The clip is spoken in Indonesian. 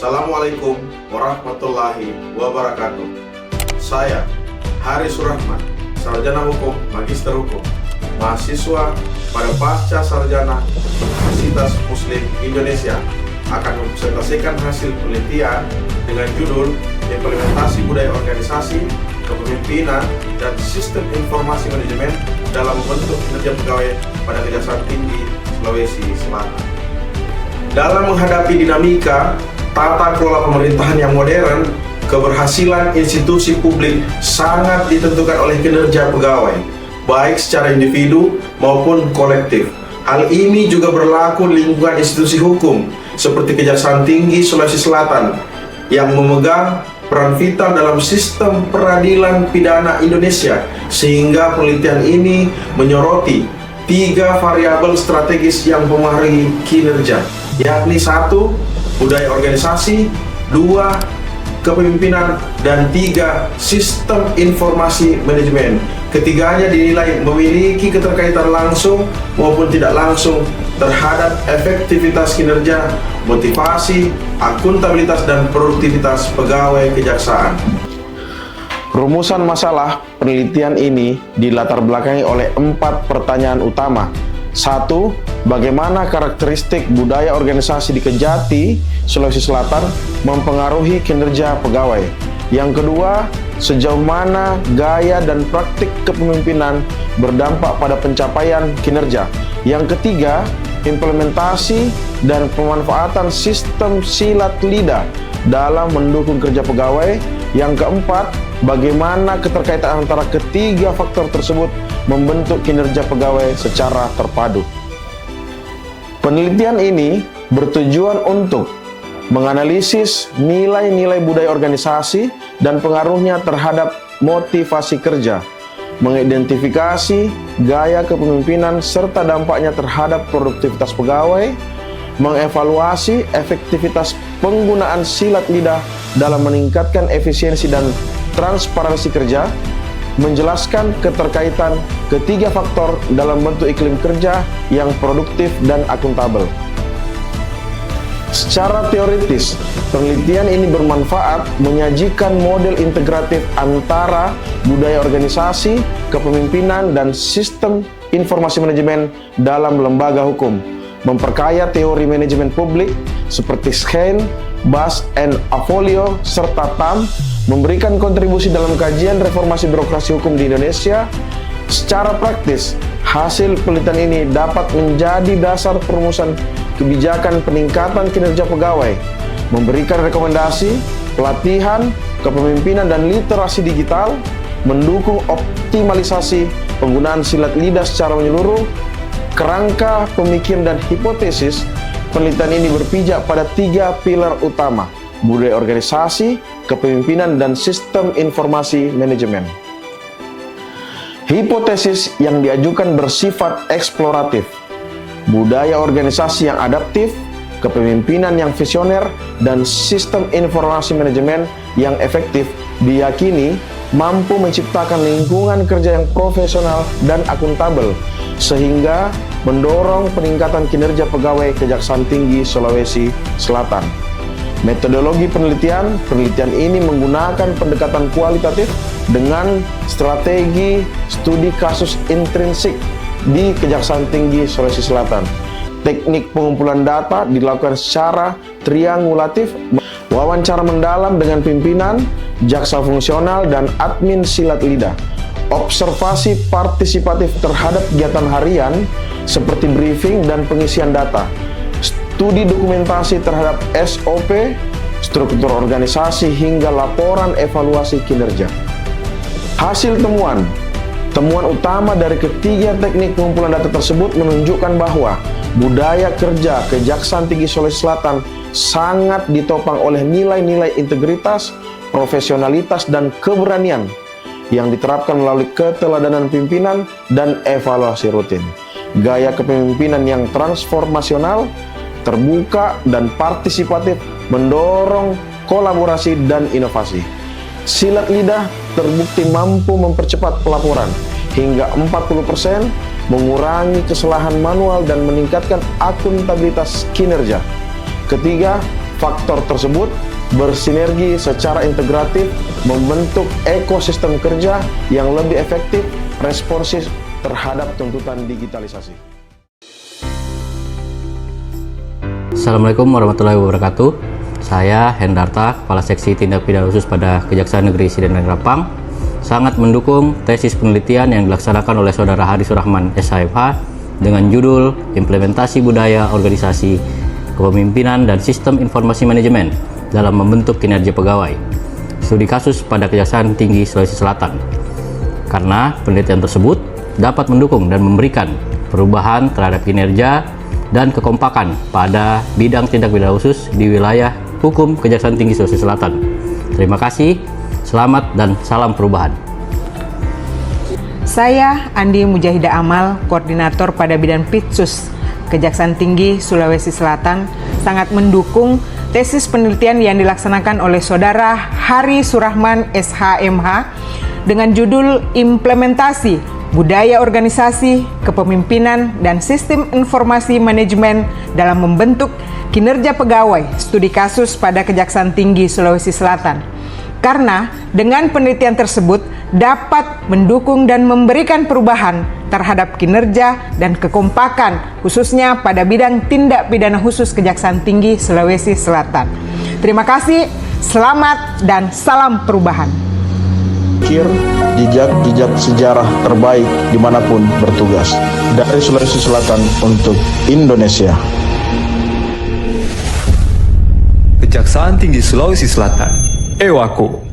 Assalamualaikum warahmatullahi wabarakatuh. Saya Haris Surahman, Sarjana Hukum, Magister Hukum, mahasiswa pada Pasca Sarjana Universitas Muslim Indonesia, akan mempresentasikan hasil penelitian dengan judul Implementasi Budaya Organisasi, Kepemimpinan, dan Sistem Informasi Manajemen dalam Membentuk Kinerja Pegawai pada Kejaksaan Tinggi Sulawesi Selatan. Dalam menghadapi dinamika tata kelola pemerintahan yang modern, keberhasilan institusi publik sangat ditentukan oleh kinerja pegawai, baik secara individu maupun kolektif. Hal ini juga berlaku di lingkungan institusi hukum, seperti Kejaksaan Tinggi Sulawesi Selatan, yang memegang peran vital dalam sistem peradilan pidana Indonesia, sehingga penelitian ini menyoroti 3 variabel strategis yang mempengaruhi kinerja, yakni 1. Budaya organisasi, 2. Kepemimpinan, dan 3. Sistem informasi manajemen. Ketiganya dinilai memiliki keterkaitan langsung maupun tidak langsung terhadap efektivitas kinerja, motivasi, akuntabilitas, dan produktivitas pegawai kejaksaan. Rumusan masalah penelitian ini dilatar belakangi oleh 4 pertanyaan utama. 1. Bagaimana karakteristik budaya organisasi di Kejati, Sulawesi Selatan mempengaruhi kinerja pegawai? Yang kedua, sejauh mana gaya dan praktik kepemimpinan berdampak pada pencapaian kinerja? Yang ketiga, implementasi dan pemanfaatan sistem silat lidah dalam mendukung kerja pegawai. Yang keempat, bagaimana keterkaitan antara ketiga faktor tersebut membentuk kinerja pegawai secara terpadu. Penelitian ini bertujuan untuk menganalisis nilai-nilai budaya organisasi dan pengaruhnya terhadap motivasi kerja, mengidentifikasi gaya kepemimpinan serta dampaknya terhadap produktivitas pegawai, mengevaluasi efektivitas penggunaan silat lidah dalam meningkatkan efisiensi dan transparansi kerja, menjelaskan keterkaitan ketiga faktor dalam bentuk iklim kerja yang produktif dan akuntabel. Secara teoritis, penelitian ini bermanfaat menyajikan model integratif antara budaya organisasi, kepemimpinan, dan sistem informasi manajemen dalam lembaga hukum, memperkaya teori manajemen publik seperti Schein, Bass, and Avolio, serta Tam, memberikan kontribusi dalam kajian reformasi birokrasi hukum di Indonesia. Secara praktis, hasil penelitian ini dapat menjadi dasar perumusan kebijakan peningkatan kinerja pegawai, memberikan rekomendasi, pelatihan, kepemimpinan, dan literasi digital, mendukung optimalisasi penggunaan silat lidah secara menyeluruh. Kerangka pemikiran dan hipotesis penelitian ini berpijak pada 3 pilar utama: budaya organisasi, kepemimpinan, dan sistem informasi manajemen. Hipotesis yang diajukan bersifat eksploratif, budaya organisasi yang adaptif, kepemimpinan yang visioner, dan sistem informasi manajemen yang efektif diyakini mampu menciptakan lingkungan kerja yang profesional dan akuntabel, sehingga mendorong peningkatan kinerja pegawai Kejaksaan Tinggi Sulawesi Selatan. Metodologi penelitian ini menggunakan pendekatan kualitatif dengan strategi studi kasus intrinsik di Kejaksaan Tinggi Sulawesi Selatan. Teknik pengumpulan data dilakukan secara triangulatif, wawancara mendalam dengan pimpinan, jaksa fungsional, dan admin silat lidah, observasi partisipatif terhadap kegiatan harian seperti briefing dan pengisian data, studi dokumentasi terhadap SOP, struktur organisasi, hingga laporan evaluasi kinerja. Hasil temuan utama dari ketiga teknik pengumpulan data tersebut menunjukkan bahwa budaya kerja Kejaksaan Tinggi Sulawesi Selatan sangat ditopang oleh nilai-nilai integritas, profesionalitas, dan keberanian yang diterapkan melalui keteladanan pimpinan dan evaluasi rutin. Gaya kepemimpinan yang transformasional, terbuka, dan partisipatif mendorong kolaborasi dan inovasi. Silat lidah terbukti mampu mempercepat pelaporan hingga 40%, mengurangi kesalahan manual, dan meningkatkan akuntabilitas kinerja. Ketiga, faktor tersebut bersinergi secara integratif membentuk ekosistem kerja yang lebih efektif, responsif terhadap tuntutan digitalisasi. Assalamualaikum warahmatullahi wabarakatuh. Saya Hendarta, Kepala Seksi Tindak Pidana Khusus pada Kejaksaan Negeri Sidang Rapang, sangat mendukung tesis penelitian yang dilaksanakan oleh Saudara Hari Surahman, SHMH, dengan judul Implementasi Budaya Organisasi Kepemimpinan dan Sistem Informasi Manajemen dalam Membentuk Kinerja Pegawai, studi kasus pada Kejaksaan Tinggi Sulawesi Selatan. Karena penelitian tersebut dapat mendukung dan memberikan perubahan terhadap kinerja dan kekompakan pada bidang tindak pidana khusus di wilayah hukum Kejaksaan Tinggi Sulawesi Selatan. Terima kasih, selamat dan salam perubahan. Saya Andi Mujahida Amal, Koordinator pada bidang Pitsus Kejaksaan Tinggi Sulawesi Selatan, sangat mendukung tesis penelitian yang dilaksanakan oleh Saudara Hari Surahman, SHMH, dengan judul Implementasi Budaya Organisasi Kepemimpinan dan Sistem Informasi Manajemen dalam Membentuk Kinerja Pegawai, studi kasus pada Kejaksaan Tinggi Sulawesi Selatan. Karena dengan penelitian tersebut dapat mendukung dan memberikan perubahan terhadap kinerja dan kekompakan khususnya pada bidang tindak pidana khusus Kejaksaan Tinggi Sulawesi Selatan. Terima kasih, selamat dan salam perubahan. Jejak sejarah terbaik dimanapun bertugas dari Sulawesi Selatan untuk Indonesia. Kejaksaan Tinggi Sulawesi Selatan, EWAKU.